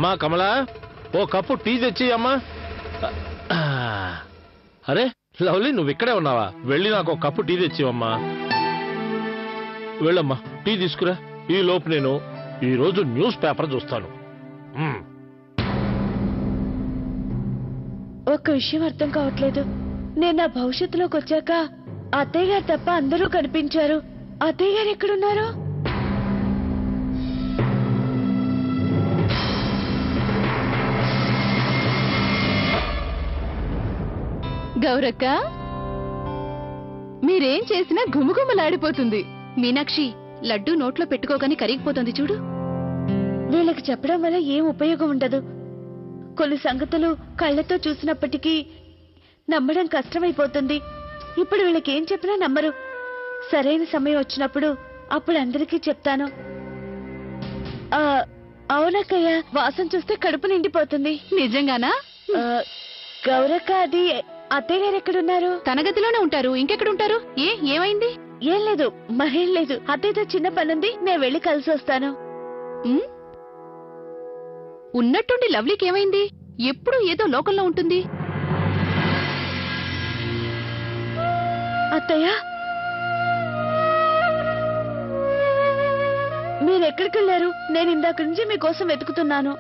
అమ్మా కమలా, ఓ cup tea తెచ్చి అమ్మా. అరే లవ్లీ, నువ్వు ఇక్కడే ఉన్నావా? వెళ్ళి నాకు ఒక కప్పు టీ తెచ్చివమ్మా. వెళ్ళమ్మా, టీ తీసుకురా. ఈ లోపు నేను ఈరోజు న్యూస్ పేపర్ చూస్తాను. ఒక్క విషయం అర్థం కావట్లేదు. నేను నా భవిష్యత్తులోకి వచ్చాక అత్తయ్య గారు తప్ప అందరూ కనిపించారు. అత్తయ్య గారు ఎక్కడున్నారు? గౌరక్క, మీరేం చేసినా గుమగుమలాడిపోతుంది. మీనాక్షి, లడ్డు నోట్లో పెట్టుకోగానే కరిగిపోతుంది చూడు. వీళ్ళకి చెప్పడం వల్ల ఏం ఉపయోగం ఉండదు. కొన్ని సంగతులు కళ్ళతో చూసినప్పటికీ నమ్మడం కష్టమైపోతుంది. ఇప్పుడు వీళ్ళకి ఏం చెప్పినా నమ్మరు. సరైన సమయం వచ్చినప్పుడు అప్పుడు అందరికీ చెప్తాను. అవునక్కయ్య, వాసన చూస్తే కడుపు నిండిపోతుంది. నిజంగానా? గౌరక్క, అది అత్తయ్య గారు ఎక్కడున్నారు? తన గదిలోనే ఉంటారు. ఇంకెక్కడుంటారు? ఏమైంది? ఏం లేదు, మరేం లేదు. అత్తయ్యతో చిన్న పనుంది, నేను వెళ్ళి కలిసి వస్తాను. ఉన్నట్టుండి లవ్లీకి ఏమైంది? ఎప్పుడు ఏదో లోకంలో ఉంటుంది. అత్తయ్య, మీరెక్కడికి వెళ్ళారు? నేను ఇందాక నుంచి మీకోసం వెతుకుతున్నాను.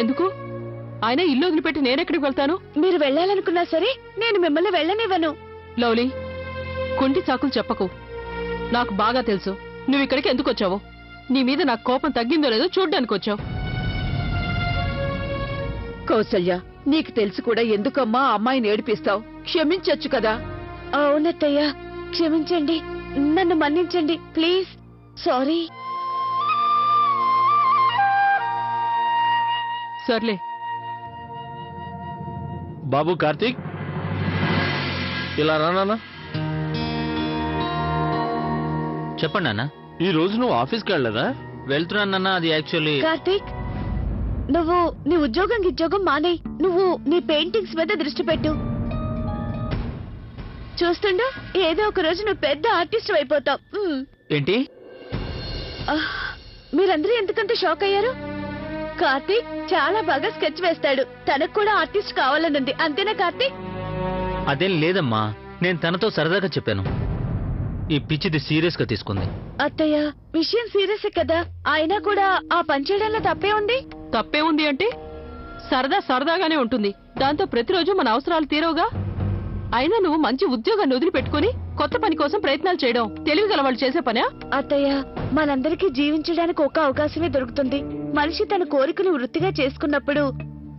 ఎందుకు? ఆయన ఇల్లు వదిలిపెట్టి నేనెక్కడికి వెళ్తాను? మీరు వెళ్ళాలనుకున్నా సరే నేను మిమ్మల్ని వెళ్ళనివ్వను. లవ్లీ, కుంటి చాకులు చెప్పకు. నాకు బాగా తెలుసు నువ్వు ఇక్కడికి ఎందుకు వచ్చావో. నీ మీద నాకు కోపం తగ్గిందో లేదో చూడ్డానికి వచ్చావు. కౌసల్య, నీకు తెలిసి కూడా ఎందుకమ్మా అమ్మాయిని ఏడిపిస్తావు? క్షమించొచ్చు కదా. అవునత్తయ్య, క్షమించండి, నన్ను మన్నించండి ప్లీజ్. సారీ. సర్లే. బాబు కార్తీక్, ఇలా రానా? చెప్పండి అన్న. ఈ రోజు నువ్వు ఆఫీస్కి వెళ్ళలేదా? వెళ్తున్నానన్నా. అది యాక్చువల్లీ కార్తీక్, నువ్వు నీ ఉద్యోగం మానే. నువ్వు నీ పెయింటింగ్స్ మీద దృష్టి పెట్టు. చూస్తుండు, ఏదో ఒక రోజు నువ్వు పెద్ద ఆర్టిస్ట్ అయిపోతావు. ఏంటి? మీరందరూ ఎందుకంత షాక్ అయ్యారు? కార్తీక్ చాలా బాగా స్కెచ్ వేస్తాడు. తనకు కూడా ఆర్టిస్ట్ కావాలనుంది, అంతేనా కార్తీక్? అదేం లేదమ్మా, నేను తనతో సరదాగా చెప్పాను. ఈ పిచ్చిది సీరియస్ గా తీసుకుంది. అత్తయ్య, విషయం సీరియస్ కదా. అయినా కూడా ఆ పని చేయడంలో తప్పే ఉంది. తప్పే ఉంది అంటే సరదా సరదాగానే ఉంటుంది. దాంతో ప్రతిరోజు మన అవసరాలు తీరవుగా. అయినా నువ్వు మంచి ఉద్యోగాన్ని వదిలిపెట్టుకుని కొత్త పని కోసం ప్రయత్నాలు చేయడం తెలివిగల వాళ్ళు చేసే పనా? అత్తయ్య, మనందరికీ జీవించడానికి ఒక అవకాశమే దొరుకుతుంది. మనిషి తన కోరికను వృత్తిగా చేసుకున్నప్పుడు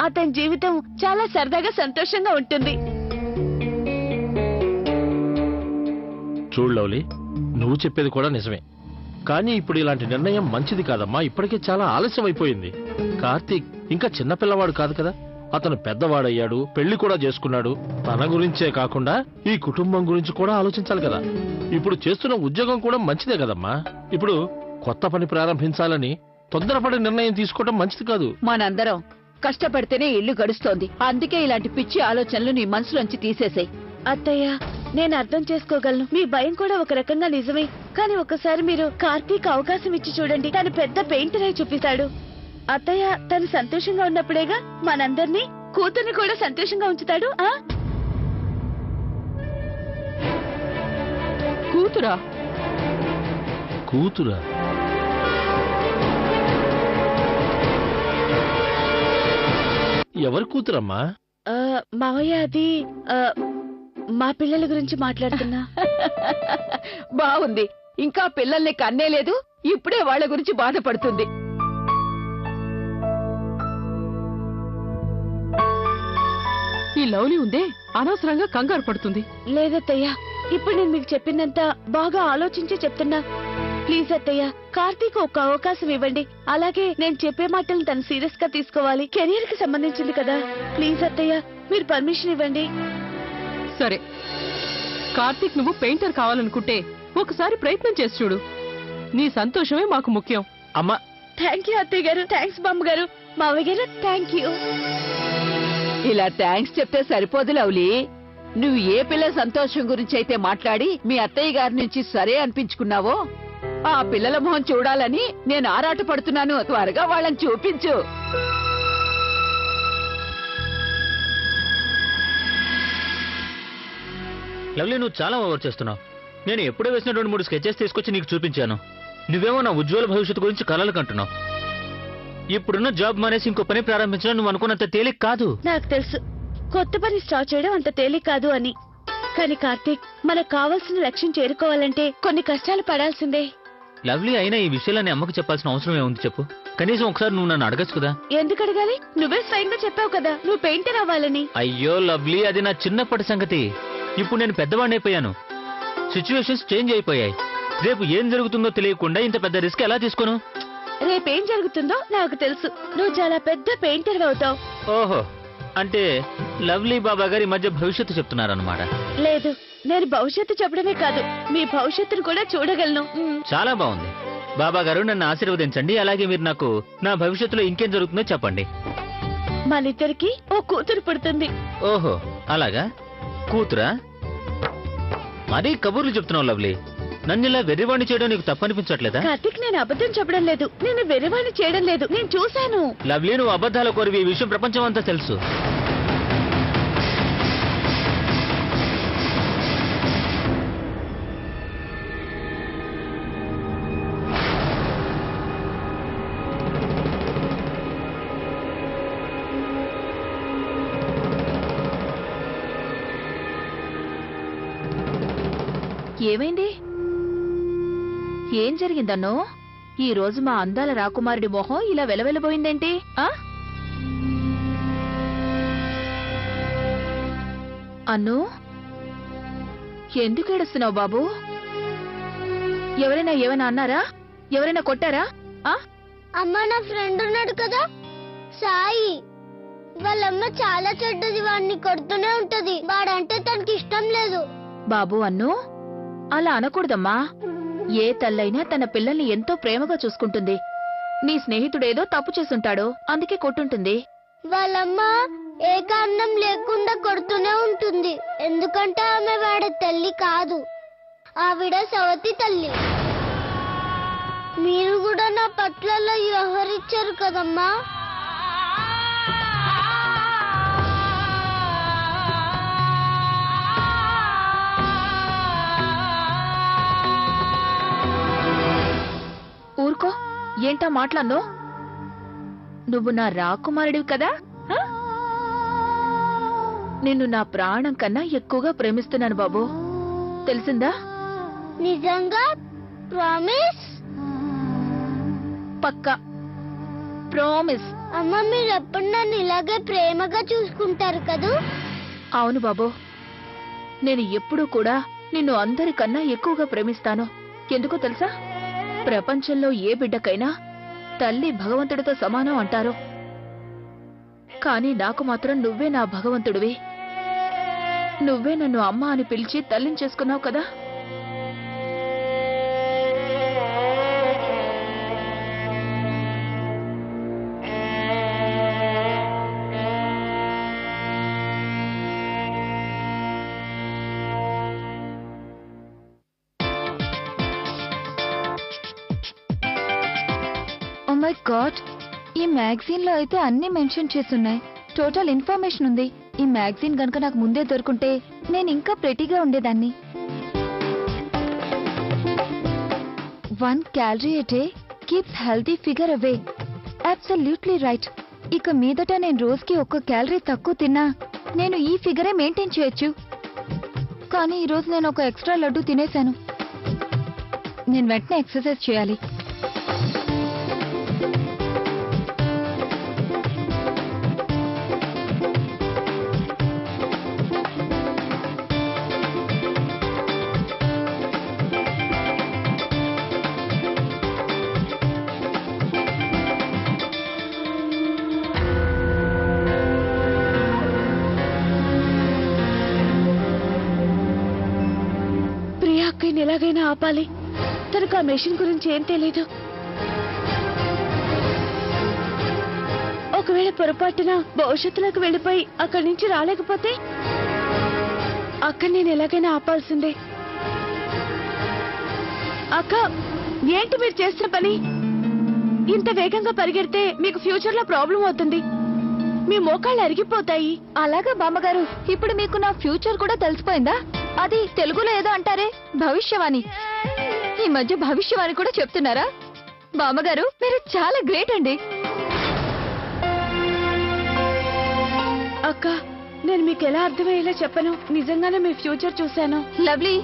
అతని జీవితం చాలా సరదాగా సంతోషంగా ఉంటుంది. చూడు లవ్లీ, నువ్వు చెప్పేది కూడా నిజమే. కానీ ఇప్పుడు ఇలాంటి నిర్ణయం మంచిది కాదమ్మా. ఇప్పటికే చాలా ఆలస్యం అయిపోయింది. కార్తీక్ ఇంకా చిన్నపిల్లవాడు కాదు కదా. అతను పెద్దవాడయ్యాడు, పెళ్లి కూడా చేసుకున్నాడు. తన గురించే కాకుండా ఈ కుటుంబం గురించి కూడా ఆలోచించాలి కదా. ఇప్పుడు చేస్తున్న ఉద్యోగం కూడా మంచిదే కదమ్మా. ఇప్పుడు కొత్త పని ప్రారంభించాలని తొందరపడి నిర్ణయం తీసుకోవడం మంచిది కాదు. మనందరం కష్టపడితేనే ఇల్లు గడుస్తోంది. అందుకే ఇలాంటి పిచ్చి ఆలోచనలు నీ మనసులోంచి తీసేసాయి. అత్తయ్య, నేను అర్థం చేసుకోగలను. మీ భయం కూడా ఒక రకంగా నిజమే. కానీ ఒకసారి మీరు కార్తీక్ అవకాశం ఇచ్చి చూడండి. తను పెద్ద పెయింటర్ అయి చూపిస్తాడు. అత్తయ్య, తను సంతోషంగా ఉన్నప్పుడేగా మనందరినీ, కూతుర్ని కూడా సంతోషంగా ఉంచుతాడు. కూతురా? కూతురా? ఎవరి కూతురమ్మా? మావయ్య, అది మా పిల్లల గురించి మాట్లాడుతున్నా. బాగుంది. ఇంకా పిల్లల్ని కన్నే లేదు, ఇప్పుడే వాళ్ళ గురించి బాధపడుతుంది. ఈ లవ్లీ ఉందే అనవసరంగా కంగారు పడుతుంది. లేదత్తయ్య, ఇప్పుడు నేను మీకు చెప్పిందంతా బాగా ఆలోచించి చెప్తున్నా. ప్లీజ్ అత్తయ్య, కార్తీక్ ఒక అవకాశం ఇవ్వండి. అలాగే నేను చెప్పే మాటలను తను సీరియస్ గా తీసుకోవాలి. కెరీర్ కి సంబంధించింది కదా. ప్లీజ్ అత్తయ్య, మీరు పర్మిషన్ ఇవ్వండి. సరే, కార్తీక్ నువ్వు పెయింటర్ కావాలనుకుంటే ఒకసారి ప్రయత్నం చేసి చూడు. నీ సంతోషమే మాకు ముఖ్యం. అమ్మా, థ్యాంక్ యూ అత్తయ్య గారు. థ్యాంక్స్ బామ్మ గారు. మావయ్య గారు, థ్యాంక్ యూ. ఇలా థ్యాంక్స్ చెప్తే సరిపోదు లవ్లీ. నువ్వు ఏ పిల్ల సంతోషం గురించి అయితే మాట్లాడి మీ అత్తయ్య గారి నుంచి సరే అనిపించుకున్నావో ఆ పిల్లల మొహం చూడాలని నేను ఆరాట పడుతున్నాను. త్వరగా వాళ్ళని చూపించు. లవ్లీ, నువ్వు చాలా ఓవర్ చేస్తున్నావు. నేను ఎప్పుడో వేసిన 2-3 స్కెచెస్ తీసుకొచ్చి నీకు చూపించాను. నువ్వేమో నా ఉజ్వల భవిష్యత్తు గురించి కలలు కంటున్నావు. ఇప్పుడున్న జాబ్ మానేసి ఇంకో పని ప్రారంభించడం నువ్వు అనుకున్నంత తేలిక కాదు. నాకు తెలుసు కొత్త పని స్టార్ట్ చేయడం అంత తేలిక కాదు అని. కానీ కార్తీక్, మనకు కావాల్సిన లక్ష్యం చేరుకోవాలంటే కొన్ని కష్టాలు పడాల్సిందే. లవ్లీ, అయినా ఈ విషయాలని అమ్మకు చెప్పాల్సిన అవసరం ఏముంది చెప్పు? కనీసం ఒకసారి నువ్వు నన్ను అడగచ్చు కదా. ఎందుకు అడగాలి? నువ్వే స్వయంగా చెప్పావు కదా నువ్వు పెయింటర్ అవ్వాలని. అయ్యో లవ్లీ, అది నా చిన్నప్పటి సంగతి. ఇప్పుడు నేను పెద్దవాడిని అయిపోయాను. సిచ్యువేషన్స్ చేంజ్ అయిపోయాయి. రేపు ఏం జరుగుతుందో తెలియకుండా ఇంత పెద్ద రిస్క్ ఎలా తీసుకోను? రేపేం జరుగుతుందో నాకు తెలుసు. నువ్వు చాలా పెద్ద పెయింటర్ అవుతావు. ఓహో, అంటే లవ్లీ బాబా గారి మధ్య భవిష్యత్తు చెప్తున్నారన్నమాట. లేదు, నేను భవిష్యత్తు చెప్పడమే కాదు మీ భవిష్యత్తును కూడా చూడగలను. చాలా బాగుంది. బాబా గారు, నన్ను ఆశీర్వదించండి. అలాగే మీరు నాకు నా భవిష్యత్తులో ఇంకేం జరుగుతుందో చెప్పండి. మనిద్దరికి ఓ కూతురు పుడుతుంది. ఓహో, అలాగా? కూతురా? మరీ కబుర్లు చెప్తున్నావు లవ్లీ. నన్ను ఇలా వెర్రివాణ్ణి చేయడం నీకు తప్పనిపించట్లేదా? కార్తీక్, నేను అబద్ధం చెప్పడం లేదు. నేను వెర్రివాణ్ణి చేయడం లేదు. నేను చూశాను. లవ్లీ, నువ్వు అబద్ధాల కోరివి. ఈ విషయం ప్రపంచం అంతా తెలుసు. ఏమైంది? ఏం జరిగిందన్నో? ఈ రోజు మా అందాల రాకుమారుడి మొహం ఇలా వెలవెలబోయిందేంటి? అన్ను, ఎందుకు ఏడుస్తున్నావు బాబు? ఎవరైనా ఏమైనా అన్నారా? ఎవరైనా కొట్టారా? అమ్మ, నా ఫ్రెండ్ ఉన్నాడు కదా సాయి, వాళ్ళమ్మ చాలా చెడ్డది. వాడిని కొడుతూనే ఉంటది. వాడంటే తనకి ఇష్టం లేదు. బాబు, అన్ను అలా అనకూడదమ్మా. ఏ తల్లైనా తన పిల్లల్ని ఎంతో ప్రేమగా చూసుకుంటుంది. నీ స్నేహితుడేదో తప్పు చేసుంటాడు, అందుకే కొట్టుంటుంది. వాళ్ళమ్మ ఏ కారణం లేకుండా కొడుతూనే ఉంటుంది. ఎందుకంటే ఆమె వాడి తల్లి కాదు, ఆవిడ సవతి తల్లి. మీరు కూడా నా పట్ల వ్యవహరించారు కదమ్మా. ఊరుకో, ఏంటా మాట్లాడను? నువ్వు నా రాకుమారుడివి కదా. నిన్ను నా ప్రాణం కన్నా ఎక్కువగా ప్రేమిస్తున్నాను బాబు, తెలిసిందా? నిజంగా? ప్రామిస్? పక్కా ప్రామిస్. అమ్మ, మీరు ఎప్పుడు నన్ను ఇలాగే ప్రేమగా చూసుకుంటారు కదూ? అవును బాబు, నేను ఎప్పుడూ కూడా నిన్ను అందరికన్నా ఎక్కువగా ప్రేమిస్తాను. ఎందుకో తెలుసా? ప్రపంచంలో ఏ బిడ్డకైనా తల్లి భగవంతుడితో సమానం అంటారు. కానీ నాకు మాత్రం నువ్వే నా భగవంతుడివి. నువ్వే నన్ను అమ్మ అని పిలిచి తల్లిని చేసుకున్నావు కదా. ఓ మై గాడ్, ఈ మ్యాగజైన్ లో అయితే అన్ని మెన్షన్ చేస్తున్నాయి. టోటల్ ఇన్ఫర్మేషన్ ఉంది. ఈ మ్యాగజైన్ గనుక నాకు ముందే దొరుకుంటే నేను ఇంకా ప్రెటీగా ఉండేదాన్ని. 1 calorie a day keeps healthy figure away. Absolutely right. ఇక మీదట నేను రోజుకి 1 క్యాలరీ తక్కువ తిన్నా నేను ఈ ఫిగరే మెయింటైన్ చేయొచ్చు. కానీ ఈరోజు నేను ఒక ఎక్స్ట్రా లడ్డు తినేశాను. నేను వెంటనే ఎక్సర్సైజ్ చేయాలి. అక్కయ్యని ఎలాగైనా ఆపాలి. తనకు ఆ మెషిన్ గురించి ఏం తెలీదు. ఒకవేళ పొరపాటున భవిష్యత్తులోకి వెళ్ళిపోయి అక్కడి నుంచి రాలేకపోతే అక్క నేను ఎలాగైనా ఆపాల్సిందే. అక్క ఏంటి మీరు చేస్తున్న పని? ఇంత వేగంగా పరిగెడితే మీకు ఫ్యూచర్ లో ప్రాబ్లం అవుతుంది. మీ మోకాళ్ళు అరిగిపోతాయి. అలాగా బామ్మగారు, ఇప్పుడు మీకు నా ఫ్యూచర్ కూడా తెలిసిపోయిందా? అది తెలుగులో ఏదో అంటారే, భవిష్యవాణి. ఈ మధ్య భవిష్యవాణి కూడా చెప్తున్నారా? బామ్మగారు మీరు చాలా గ్రేట్ అండి. అక్క, నేను మీకు ఎలా అర్థమయ్యేలా చెప్పను. నిజంగానే మీ ఫ్యూచర్ చూశాను. లవ్లీ,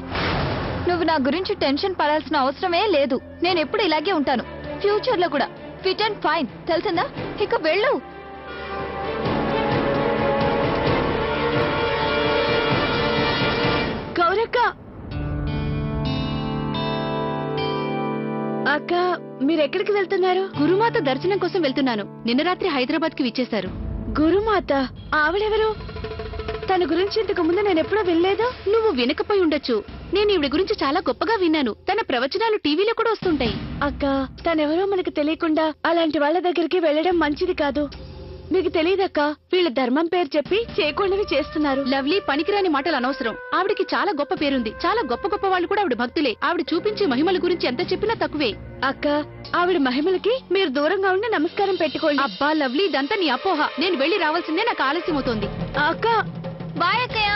నువ్వు నా గురించి టెన్షన్ పడాల్సిన అవసరమే లేదు. నేను ఎప్పుడు ఇలాగే ఉంటాను, ఫ్యూచర్ లో కూడా ఫిట్ అండ్ ఫైన్. తెలిసిందా? ఇక వెళ్ళు. గౌరక్క, అక్క మీరెక్కడికి వెళ్తున్నారు? గురుమాత దర్శనం కోసం వెళ్తున్నాను. నిన్న రాత్రి హైదరాబాద్ కి విచ్చేశారు. గురుమాత? ఆవిడెవరు? తన గురించి ఇంతకు ముందు నేను ఎప్పుడూ వినలేదు. నువ్వు వినకపోయి ఉండొచ్చు. నేను ఈవిడ గురించి చాలా గొప్పగా విన్నాను. తన ప్రవచనాలు టీవీలో కూడా వస్తుంటాయి. అక్క, తనెవరో మనకు తెలియకుండా అలాంటి వాళ్ళ దగ్గరికి వెళ్ళడం మంచిది కాదు. మీకు తెలియదక్క, వీళ్ళు ధర్మం పేరు చెప్పి చేయకూడనివి చేస్తున్నారు. లవ్లీ, పనికిరాని మాటలు అనవసరం. ఆవిడికి చాలా గొప్ప పేరుంది. చాలా గొప్ప గొప్ప వాళ్ళు కూడా ఆవిడ భక్తులే. ఆవిడ చూపించే మహిమల గురించి ఎంత చెప్పినా తక్కువే. అక్క, ఆవిడ మహిమలకి మీరు దూరంగా ఉండి నమస్కారం పెట్టుకోండి. అబ్బా లవ్లీ, ఇదంతా నీ అపోహ. నేను వెళ్లి రావాల్సిందే. నాకు ఆలస్యం అవుతోంది. అక్క, బాయ్ అక్కయ్య.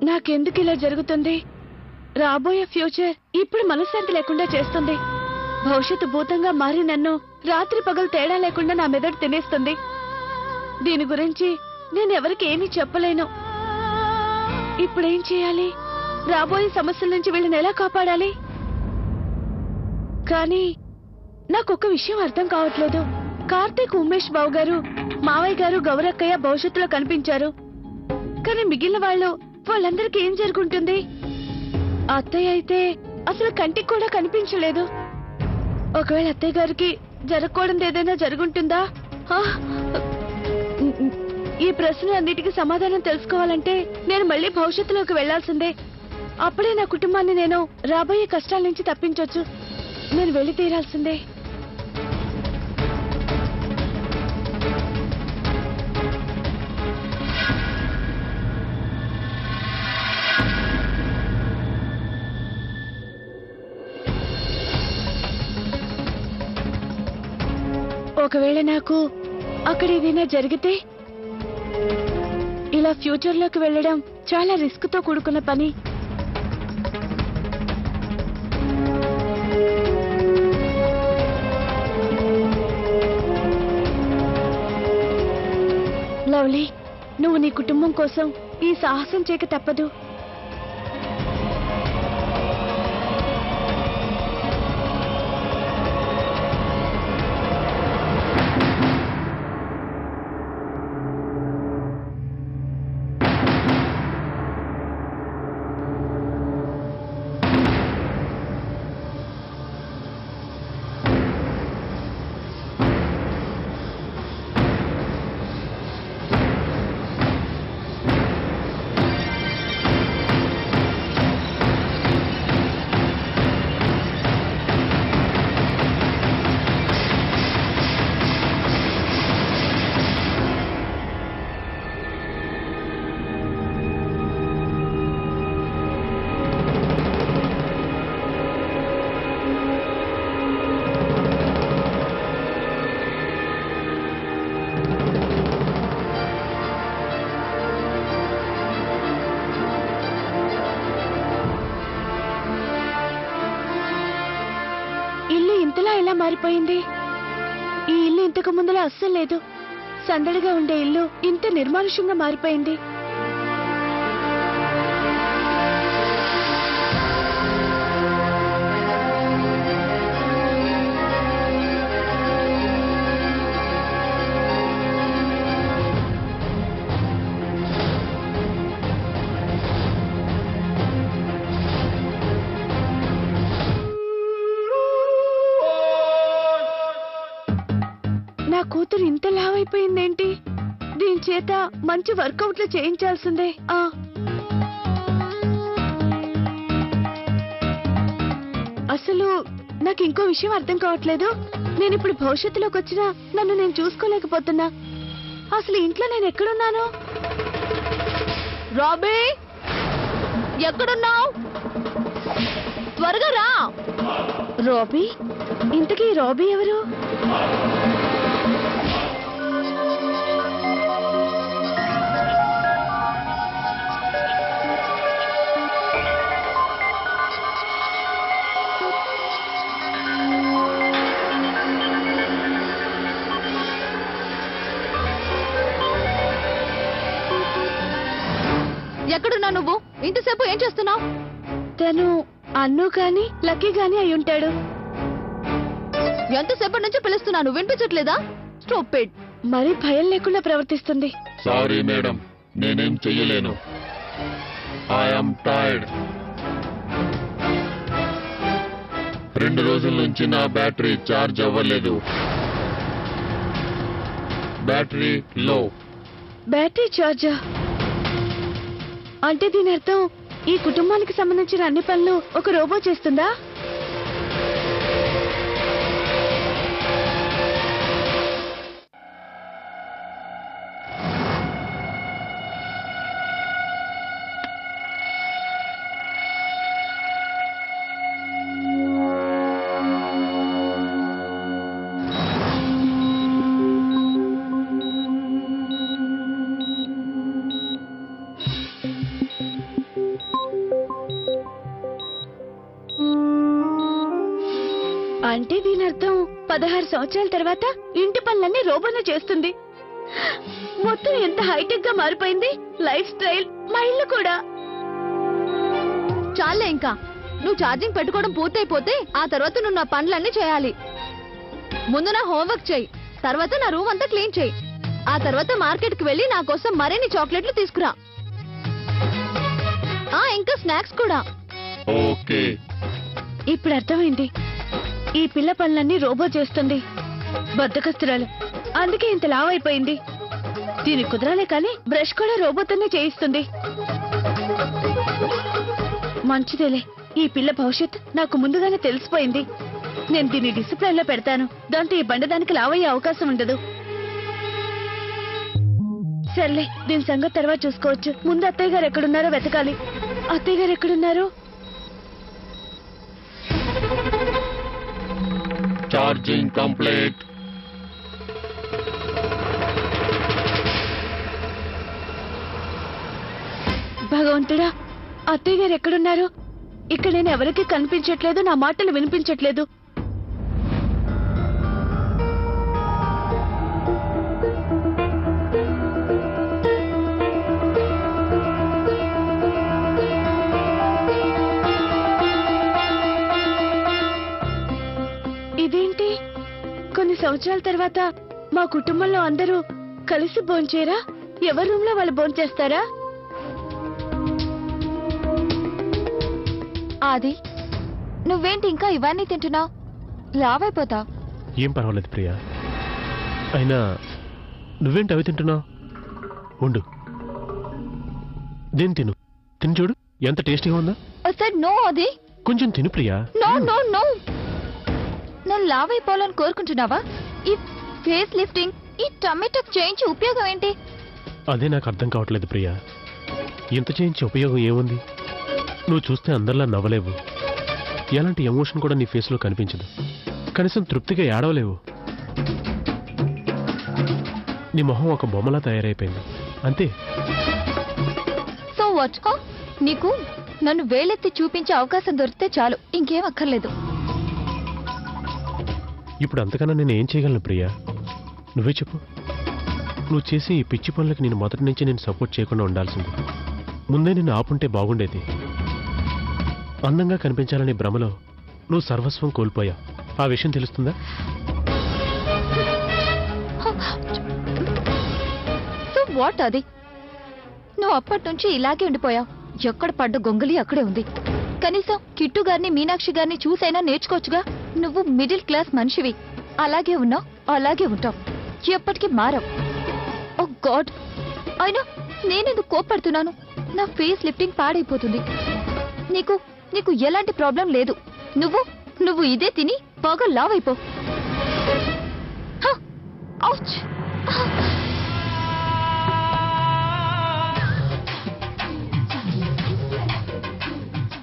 నాకెందుకు ఇలా జరుగుతుంది? రాబోయే ఫ్యూచర్ ఇప్పుడు మనశ్శాంతి లేకుండా చేస్తుంది. భవిష్యత్తు భూతంగా మారి నన్ను రాత్రి పగలు తేడా లేకుండా నా మెదడు తినేస్తుంది. దీని గురించి నేను ఎవరికి ఏమీ చెప్పలేను. ఇప్పుడేం చేయాలి? రాబోయే సమస్యల నుంచి వీళ్ళని ఎలా కాపాడాలి? కానీ నాకొక విషయం అర్థం కావట్లేదు. కార్తీక్, ఉమేష్ బాబు గారు, మావయ్య గారు, గౌరక్కయ్య భవిష్యత్తులో కనిపించారు. కానీ మిగిలిన వాళ్ళందరికీ ఏం జరుగుంటుంది? అత్తయ్య అయితే అసలు కంటికి కూడా కనిపించలేదు. ఒకవేళ అత్తయ్య గారికి జరగకూడదు ఏదైనా జరుగుంటుందా? ఈ ప్రశ్నలన్నిటికీ సమాధానం తెలుసుకోవాలంటే నేను మళ్ళీ భవిష్యత్తులోకి వెళ్లాల్సిందే. అప్పుడే నా కుటుంబాన్ని నేను రాబోయే కష్టాల నుంచి తప్పించొచ్చు. నేను వెళ్లి తీరాల్సిందే. ఒకవేళ నాకు అక్కడ ఏదైనా జరిగితే? ఇలా ఫ్యూచర్ లోకి వెళ్ళడం చాలా రిస్క్ తో కూడుకున్న పని. లవ్లీ, నువ్వు నీ కుటుంబం కోసం ఈ సాహసం చేయక తప్పదు. ఎలా మారిపోయింది? ఈ ఇల్లు ఇంతకు ముందులా అస్సలు లేదు. సందడిగా ఉండే ఇల్లు ఇంత నిర్మానుష్యంగా మారిపోయింది. నా కూతురు ఇంత లావైపోయిందేంటి? దీని చేత మంచి వర్కౌట్లు చేయించాల్సిందే. అసలు నాకు ఇంకో విషయం అర్థం కావట్లేదు. నేను ఇప్పుడు భవిష్యత్తులోకి వచ్చినా నన్ను నేను చూసుకోలేకపోతున్నా. అసలు ఇంట్లో నేను ఎక్కడున్నాను? రాబీ, ఎక్కడున్నావు? త్వరగా రా. రాబీ? ఇంతకీ రాబీ ఎవరు? ఎక్కడున్నా నువ్వు? ఇంతసేపు ఏం చేస్తున్నావు? తను అన్ను గాని లక్కీ గాని అయి ఉంటాడు. ఎంతసేపటి నుంచి పిలుస్తున్నాను, వినిపించట్లేదా? స్టూపిడ్. మరి భయం లేకుండా ప్రవర్తిస్తుంది. సారీ మేడం, నేనేం చెయ్యలేను. I'm tired. 2 రోజుల నుంచి నా బ్యాటరీ ఛార్జ్ అవ్వలేదు. బ్యాటరీ లో. బ్యాటరీ చార్జా? అంటే దీని అర్థం ఈ కుటుంబానికి సంబంధించిన అన్ని పనులు ఒక రోబో చేస్తుందా? అంటే దీని అర్థం 16 సంవత్సరాల తర్వాత ఇంటి పనులన్నీ రోబోనే చేస్తుంది. మొత్తం ఎంత హైటెక్ గా మారిపోయింది లైఫ్ స్టైల్, మా ఇల్లు కూడా. చాలే ఇంకా. నువ్వు ఛార్జింగ్ పెట్టుకోవడం పూర్తయిపోతే ఆ తర్వాత నువ్వు నా పనులన్నీ చేయాలి. ముందు నా హోంవర్క్ చేయి, తర్వాత నా రూమ్ అంతా క్లీన్ చేయి. ఆ తర్వాత మార్కెట్ కి వెళ్లి నా కోసం మరిన్ని చాక్లెట్లు తీసుకురా. ఇంకా స్నాక్స్ కూడా. ఓకే. ఇప్పుడు అర్థమైంది. ఈ పిల్ల పనులన్నీ రోబో చేస్తుంది. బద్దకస్తురాలు, అందుకే ఇంత లావైపోయింది. దీని కుదరాలే కానీ బ్రష్ కూడా రోబోతోనే చేయిస్తుంది. మంచిదేలే, ఈ పిల్ల భవిష్యత్ నాకు ముందుగానే తెలిసిపోయింది. నేను దీన్ని డిసిప్లైన్ లో పెడతాను. దాంతో ఈ బండదానికి లావయ్యే అవకాశం ఉండదు. సర్లే, దీని సంగతి తర్వాత చూసుకోవచ్చు. ముందు అత్తయ్య గారు ఎక్కడున్నారో వెతకాలి. అత్తయ్య గారు ఎక్కడున్నారు? Charging complete. భగవంతుడా, అత్తయ్య గారు ఎక్కడున్నారు? ఇక్కడ నేను ఎవరికి కనిపించట్లేదు, నా మాటలు వినిపించట్లేదు. ఇదేంటి? కొన్ని సంవత్సరాల తర్వాత మా కుటుంబంలో అందరూ కలిసి భోంచేరా? ఎవరి రూమ్ లో వాళ్ళు భోంచేస్తారా? ఆది, నువ్వేంటి ఇంకా ఇవన్నీ తింటున్నావు? లావైపోతావు. ఏం పర్వాలేదు ప్రియా. అయినా నువ్వేంటి అవి తింటున్నావు? ఉండు, దీన్ని తిను. తిని చూడు ఎంత టేస్టీగా ఉందా. నో అది. కొంచెం తిను ప్రియా. No no no. నన్ను లావైపోవాలని కోరుకుంటున్నావా? ఈ ఫేస్ లిఫ్టింగ్, ఈ టమాటో చేయించి ఉపయోగం ఏంటి? అదే నాకు అర్థం కావట్లేదు ప్రియా. ఇంత చేయించి ఉపయోగం ఏముంది? నువ్వు చూస్తే అందరిలా నవ్వలేవు. ఎలాంటి ఎమోషన్ కూడా నీ ఫేస్లో కనిపించదు. కనీసం తృప్తిగా ఏడవలేవు. నీ మొహం ఒక బొమ్మలా తయారైపోయింది అంతే. So what? నీకు నన్ను వేలెత్తి చూపించే అవకాశం దొరికితే చాలు, ఇంకేం అక్కర్లేదు. ఇప్పుడు అంతకన్నా నేను ఏం చేయగలను ప్రియా? నువ్వే చెప్పు. నువ్వు చేసే ఈ పిచ్చి పనులకి నేను మొదటి నుంచి నేను సపోర్ట్ చేయకుండా ఉండాల్సింది. ముందే నిన్ను ఆపుంటే బాగుండేది. అందంగా కనిపించాలనే భ్రమలో నువ్వు సర్వస్వం కోల్పోయావు. ఆ విషయం తెలుస్తుందా? సో వాట్ అది? నువ్వు అప్పటి నుంచి ఇలాగే ఉండిపోయావు. ఎక్కడ పడ్డ గొంగలి అక్కడే ఉంది. కనీసం కిట్టు గారిని, మీనాక్షి గారిని చూసైనా నేర్చుకోవచ్చుగా. నువ్వు మిడిల్ క్లాస్ మనిషివి. అలాగే ఉన్నావు, అలాగే ఉంటావు. ఎప్పటికీ మారవు. ఓ గాడ్, అయినా నేనెందుకు కోప్పడుతున్నాను? నా ఫేస్ లిఫ్టింగ్ పాడైపోతుంది. నీకు ఎలాంటి ప్రాబ్లం లేదు. నువ్వు నువ్వు ఇదే తిని బాగా లావైపో. ఔచ్!